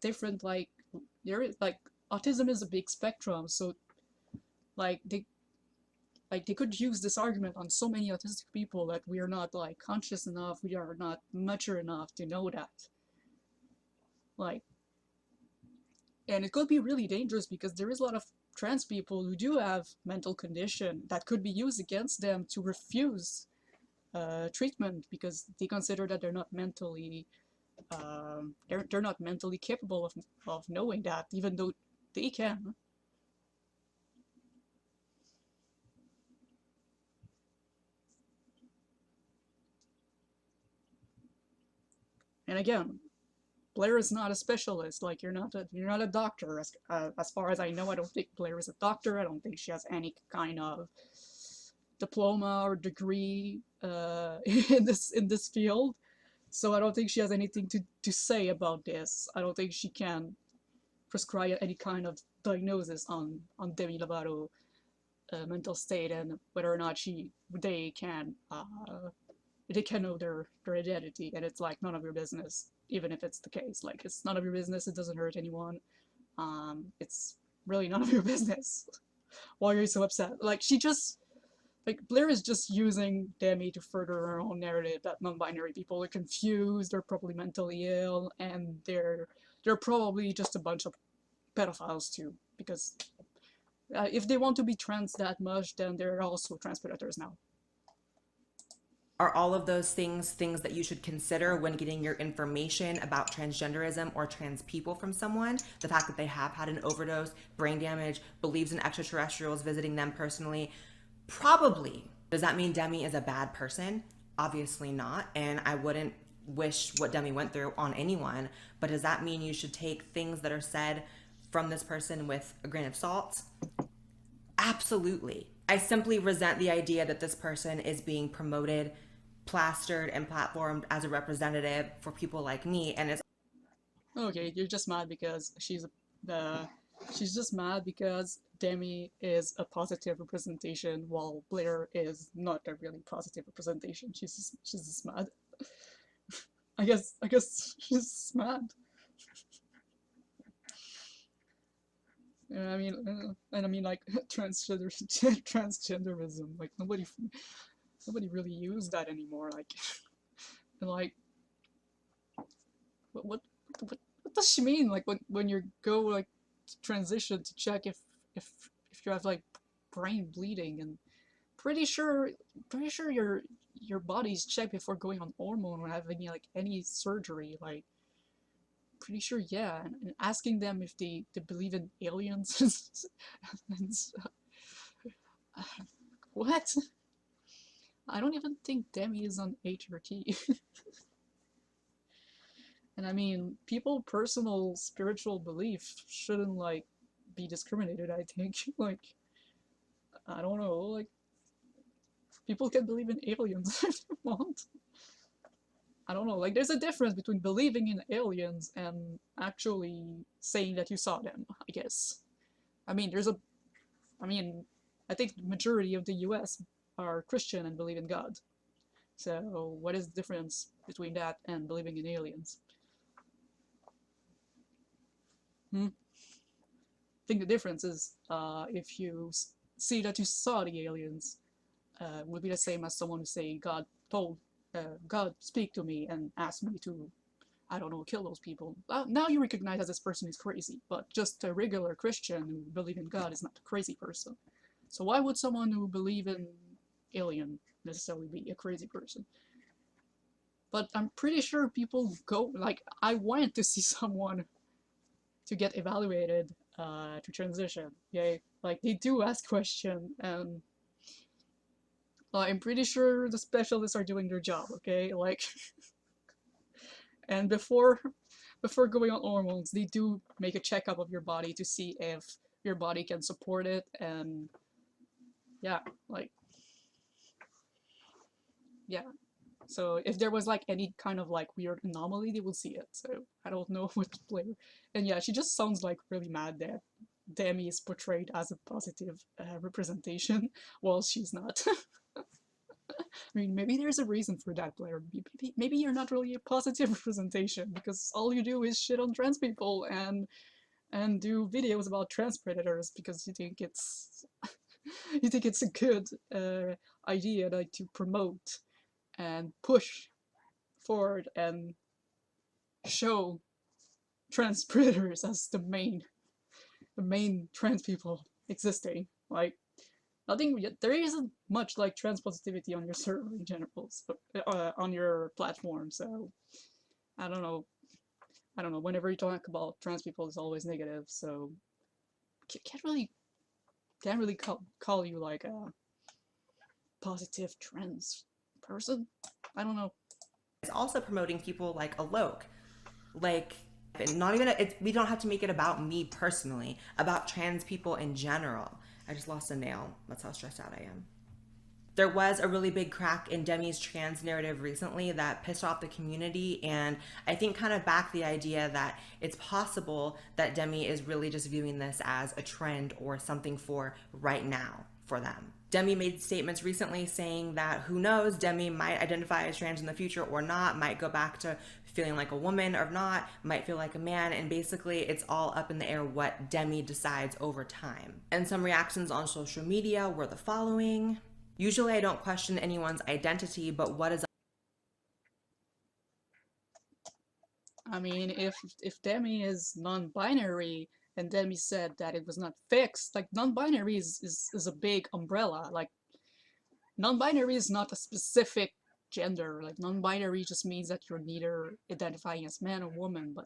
autism is a big spectrum, so like they could use this argument on so many autistic people that we are not like conscious enough, we are not mature enough to know that. Like, and it could be really dangerous because there is a lot of trans people who do have mental condition that could be used against them to refuse treatment because they consider that they're not mentally they're not mentally capable of knowing that, even though they can. And again, Blaire is not a specialist. Like you're not a doctor. As far as I know, I don't think Blaire is a doctor. I don't think she has any kind of diploma or degree in this field. So I don't think she has anything to say about this. I don't think she can prescribe any kind of diagnosis on Demi Lovato mental state and whether or not they can know their identity. And it's like none of your business, even if it's the case. Like it's none of your business. It doesn't hurt anyone. It's really none of your business. Why are you so upset? Like Blaire is just using Demi to further her own narrative that non-binary people are confused, they're probably mentally ill, and they're probably just a bunch of pedophiles too. Because if they want to be trans that much, then they're also trans predators now. Are all of those things that you should consider when getting your information about transgenderism or trans people from someone? The fact that they have had an overdose, brain damage, believes in extraterrestrials visiting them personally? Probably. Does that mean Demi is a bad person? Obviously not, and I wouldn't wish what Demi went through on anyone, but does that mean you should take things that are said from this person with a grain of salt? Absolutely. I simply resent the idea that this person is being promoted, plastered, and platformed as a representative for people like me, and it's Okay, you're just mad because she's just mad because Demi is a positive representation while Blaire is not a really positive representation. She's just mad. I guess she's just mad. I mean, like transgenderism. Like nobody really used that anymore. Like, and like, what does she mean? Like when you go like to transition to check if you have like brain bleeding, and pretty sure your body's checked before going on hormone or having like any surgery. Like pretty sure, yeah, and asking them if they believe in aliens. And what? I don't even think Demi is on HRT. And I mean, people personal spiritual belief shouldn't like be discriminated, I think. Like I don't know, like people can believe in aliens if they want. I don't know, like there's a difference between believing in aliens and actually saying that you saw them, I guess. I mean, I think the majority of the US are Christian and believe in God. So what is the difference between that and believing in aliens? I think the difference is if you see that you saw the aliens, would be the same as someone who say God speak to me and ask me to, I don't know, kill those people. Now you recognize that this person is crazy, but just a regular Christian who believe in God is not a crazy person. So why would someone who believe in alien necessarily be a crazy person? But I'm pretty sure people go, like, I went to see someone to get evaluated to transition. Yeah, like they do ask questions, and I'm pretty sure the specialists are doing their job. Okay, like, and before going on hormones, they do make a checkup of your body to see if your body can support it, and yeah, like, yeah. So if there was like any kind of like weird anomaly, they will see it. So I don't know what to blame. And yeah, she just sounds like really mad that Demi is portrayed as a positive representation while she's not. I mean, maybe there's a reason for that, Blaire. Maybe you're not really a positive representation because all you do is shit on trans people and do videos about trans predators because you think it's a good idea, like, to promote and push forward and show trans predators as the main trans people existing. Like, I think there isn't much like trans positivity on your server in general, so, on your platform. So I don't know. Whenever you talk about trans people, it's always negative. So can't really call you like a positive trans person. I don't know. It's also promoting people like Alok. Like, and not even, we don't have to make it about me personally, about trans people in general. I just lost a nail. That's how stressed out I am. There was a really big crack in Demi's trans narrative recently that pissed off the community, and I think kind of backed the idea that it's possible that Demi is really just viewing this as a trend or something for right now for them. Demi made statements recently saying that who knows, Demi might identify as trans in the future or not, might go back to feeling like a woman or not, might feel like a man, and basically it's all up in the air what Demi decides over time. And some reactions on social media were the following. Usually I don't question anyone's identity, but what is... I mean, if Demi is non-binary, and Demi said that it was not fixed, like, non-binary is a big umbrella. Like, non-binary is not a specific gender. Like, non-binary just means that you're neither identifying as man or woman, but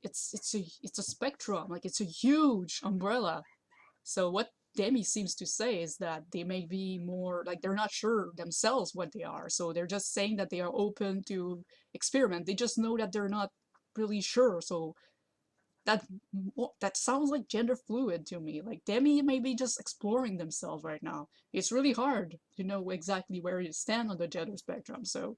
it's a spectrum. Like, it's a huge umbrella. So what Demi seems to say is that they may be more, like, they're not sure themselves what they are, so they're just saying that they are open to experiment. They just know that they're not really sure, so that sounds like gender fluid to me. Like, Demi may be just exploring themselves right now. It's really hard to know exactly where you stand on the gender spectrum, so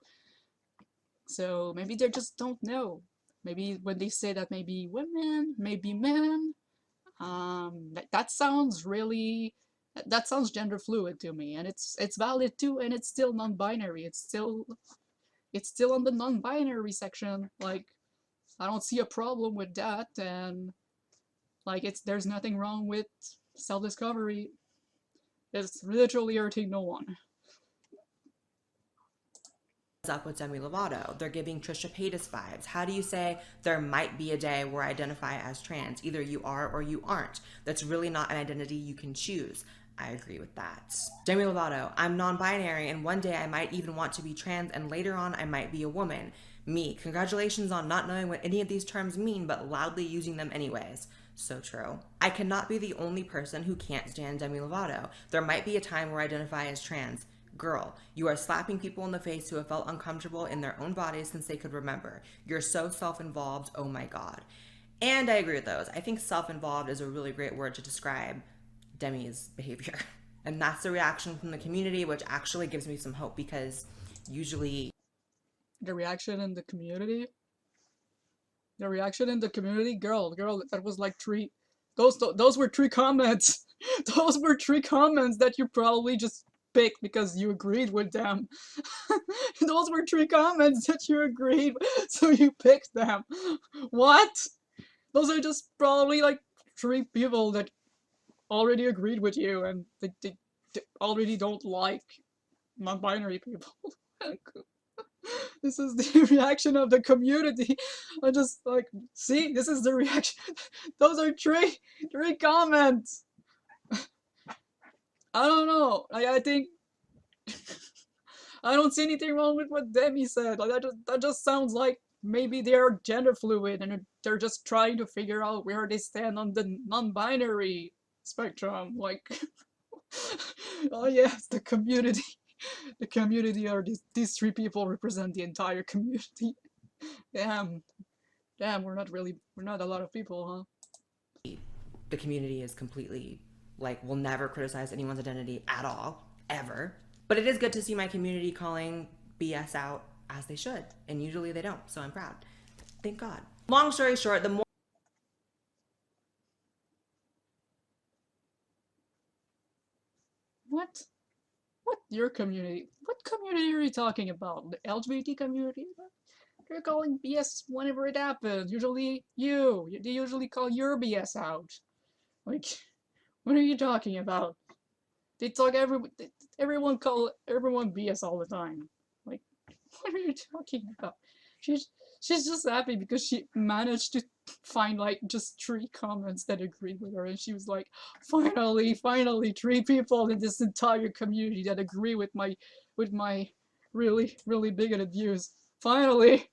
maybe they just don't know. Maybe when they say that maybe women, maybe men, that sounds gender fluid to me, and it's valid too, and it's still non-binary. It's still on the non-binary section. Like, I don't see a problem with that, and like, there's nothing wrong with self-discovery. It's literally hurting no one. Up with Demi Lovato. They're giving Trisha Paytas vibes. How do you say there might be a day where I identify as trans? Either you are or you aren't. That's really not an identity you can choose. I agree with that. Demi Lovato, I'm non-binary and one day I might even want to be trans and later on I might be a woman. Me, congratulations on not knowing what any of these terms mean but loudly using them anyways. So true. I cannot be the only person who can't stand Demi Lovato. There might be a time where I identify as trans. Girl, you are slapping people in the face who have felt uncomfortable in their own bodies since they could remember. You're so self-involved, oh my god. And I agree with those. I think self-involved is a really great word to describe Demi's behavior. And that's the reaction from the community, which actually gives me some hope because usually... The reaction in the community? Girl, that was like three... Those were three comments! Those were three comments that you probably just picked because you agreed with them. Those were three comments that you agreed, so you picked them. What? Those are just probably like three people that already agreed with you and they already don't like non-binary people. This is the reaction of the community. I just like, see, this is the reaction. Those are three comments. I don't know. I think I don't see anything wrong with what Demi said. Like, that just sounds like maybe they're gender fluid and they're just trying to figure out where they stand on the non-binary spectrum. Like, oh yes, the community. The community are these three people represent the entire community. Damn, we're not a lot of people, huh? The community is completely, like, will never criticize anyone's identity at all, ever. But it is good to see my community calling BS out as they should, and usually they don't, so I'm proud. Thank God. Long story short, the more... What? Your community? What community are you talking about? The LGBT community? They're calling BS whenever it happens. Usually they usually call your BS out. Like, what are you talking about? They talk everyone call everyone BS all the time. Like, what are you talking about? She's just happy because she managed to find like just three comments that agree with her, and she was like, finally three people in this entire community that agree with my really bigoted views. Finally.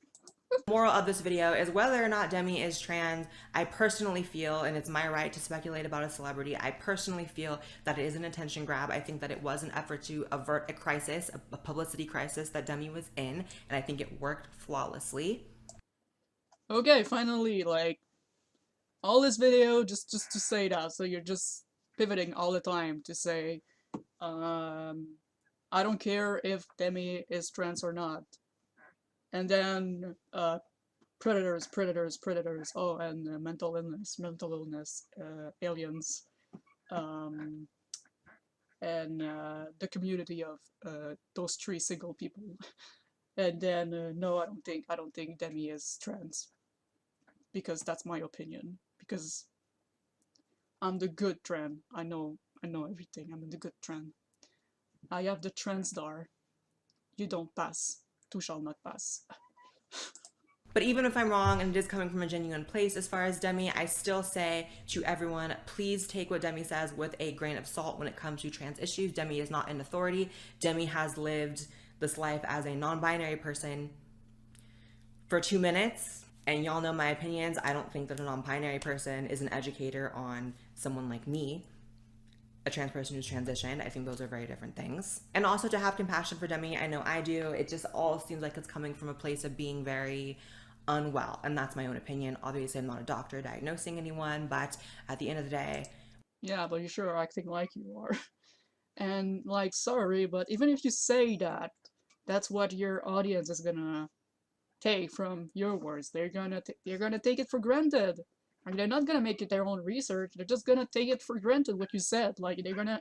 Moral of this video is whether or not Demi is trans, I personally feel, and it's my right to speculate about a celebrity, I personally feel that it is an attention grab. I think that it was an effort to avert a crisis, a publicity crisis that Demi was in, and I think it worked flawlessly. Okay, finally, like, all this video just to say that, so you're just pivoting all the time to say, I don't care if Demi is trans or not. And then, predators, predators, predators, oh, and mental illness, aliens, um, and the community of those 3 single people. And then, no, I don't think Demi is trans, because that's my opinion. Because I'm the good Tran. I know everything. I'm in the good Tran. I have the Transdar. You don't pass. Tu shall not pass. But even if I'm wrong and it is coming from a genuine place as far as Demi, I still say to everyone, please take what Demi says with a grain of salt when it comes to trans issues. Demi is not an authority. Demi has lived this life as a non-binary person for 2 minutes. And y'all know my opinions. I don't think that a non-binary person is an educator on someone like me, a trans person who's transitioned. I think those are very different things. And also to have compassion for Demi, I know I do. It just all seems like it's coming from a place of being very unwell. And that's my own opinion. Obviously, I'm not a doctor diagnosing anyone, but at the end of the day. Yeah, but you sure are acting like you are. And, like, sorry, but even if you say that, that's what your audience is gonna take from your words. They're gonna take it for granted. Like, they're not gonna make it their own research. They're just gonna take it for granted what you said. Like, they're gonna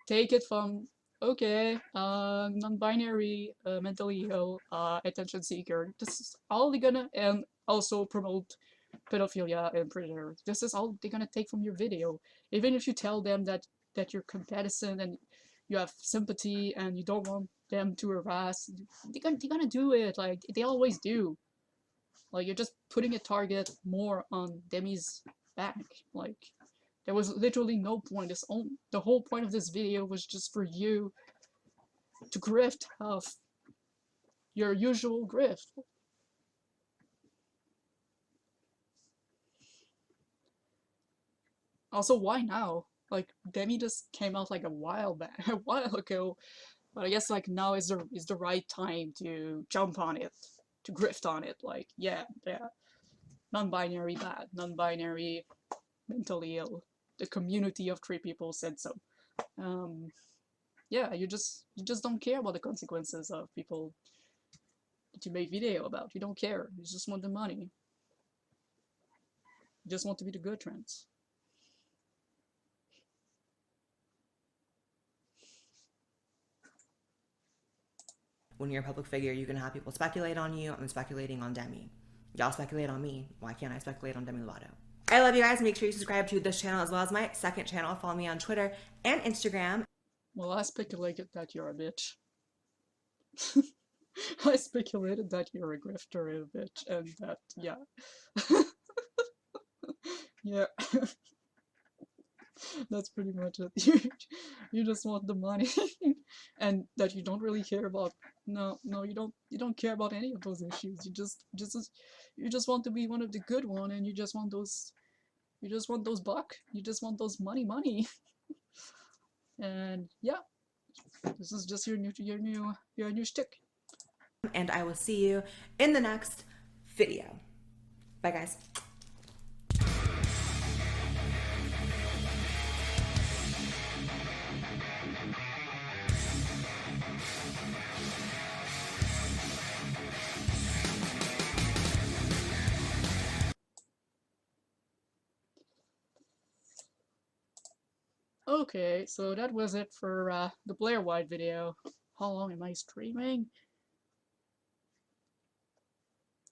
take it from, okay, non-binary, mentally ill, attention seeker. This is all they're gonna, and also promote pedophilia and predator. This is all they're gonna take from your video. Even if you tell them that you're compassionate and you have sympathy and you don't want them to harass, they're gonna do it. Like, they always do. Like, you're just putting a target more on Demi's back. Like, there was literally no point. The whole point of this video was just for you to grift off your usual grift. Also, why now? Like, Demi just came out like a while ago, but I guess like now is the right time to jump on it, to grift on it. Like, yeah, non-binary bad, non-binary mentally ill. The community of 3 people said so. Yeah, you just don't care about the consequences of people that you make video about. You don't care. You just want the money. You just want to be the good trans. When you're a public figure, you can have people speculate on you. I'm speculating on Demi. Y'all speculate on me. Why can't I speculate on Demi Lovato? I love you guys. Make sure you subscribe to this channel as well as my second channel. Follow me on Twitter and Instagram. Well, I speculated that you're a bitch. I speculated that you're a grifter and a bitch, and that, yeah. Yeah. That's pretty much it. You just want the money, and that you don't really care about. No, you don't care about any of those issues. You just want to be one of the good one, and you just want those buck. You just want those money. And yeah, this is just your new shtick. And I will see you in the next video. Bye, guys. Okay, so that was it for the Blaire White video. How long am I streaming?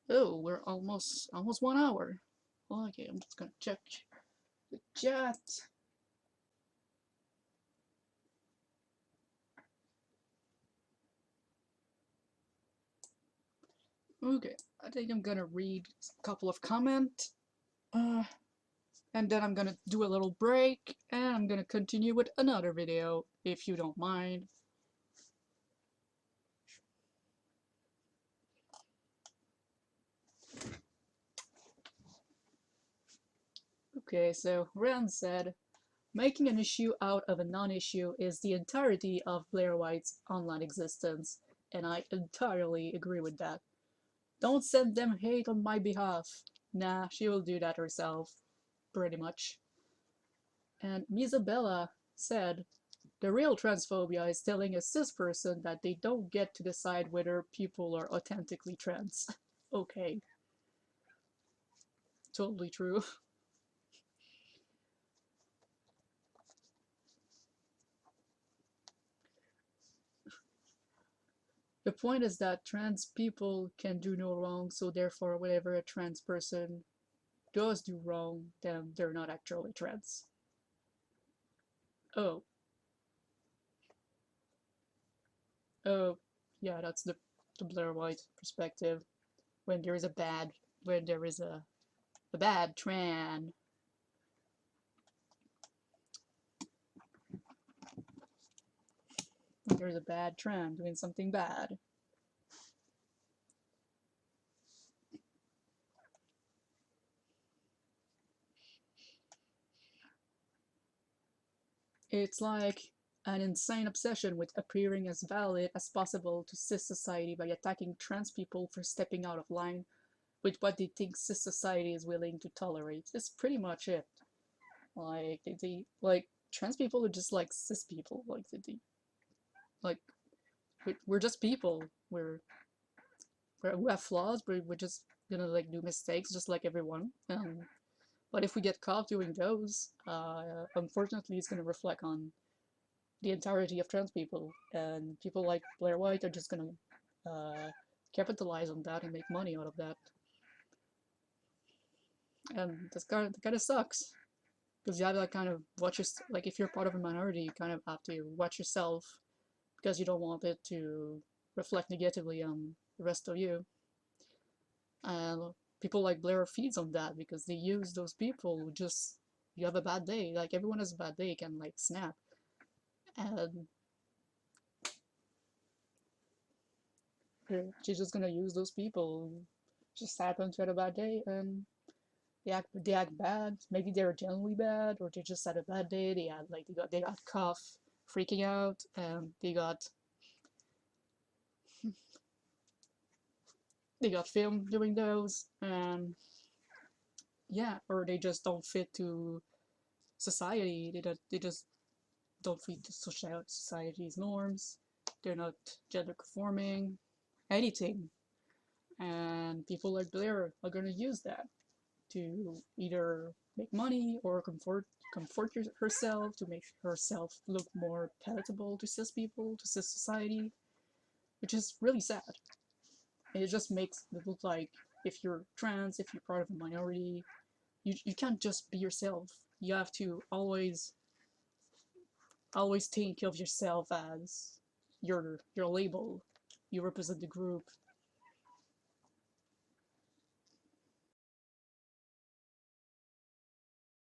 Oh, we're almost 1 hour. Okay, I'm just gonna check the chat. Okay, I think I'm gonna read a couple of comments. And then I'm gonna do a little break, and I'm gonna continue with another video, if you don't mind. Okay, so Ren said, making an issue out of a non-issue is the entirety of Blaire White's online existence, and I entirely agree with that. Don't send them hate on my behalf. Nah, she will do that herself, pretty much. And Misabella said, the real transphobia is telling a cis person that they don't get to decide whether people are authentically trans. Okay. Totally true. The point is that trans people can do no wrong, so therefore whatever a trans person does do wrong, then they're not actually trans. Oh. Oh, yeah, that's the Blaire White perspective. When there is a bad Tran. When there's a bad Tran doing something bad. It's like an insane obsession with appearing as valid as possible to cis society by attacking trans people for stepping out of line with what they think cis society is willing to tolerate. That's pretty much it. Like like trans people are just like cis people. Like we're just people. We have flaws, but we're just gonna like do mistakes just like everyone. But if we get caught doing those, unfortunately, it's gonna reflect on the entirety of trans people, and people like Blaire White are just gonna capitalize on that and make money out of that. And that kind of sucks, because you have to kind of watch your, like if you're part of a minority, you kind of have to watch yourself, because you don't want it to reflect negatively on the rest of you. And people like Blaire feeds on that, because they use those people who just, you have a bad day, like everyone has a bad day, can like snap, and she's just gonna use those people who just happen to have a bad day, and they act bad. Maybe they're genuinely bad, or they just had a bad day. They got cough, freaking out, and they got filmed doing those, and yeah, or they just don't fit to society. They just don't fit to society's norms. They're not gender conforming, anything. And people like Blaire are gonna use that to either make money or comfort herself, to make herself look more palatable to cis people, to cis society, which is really sad. And it just makes it look like if you're trans, if you're part of a minority, you can't just be yourself. You have to always think of yourself as your label. You represent the group,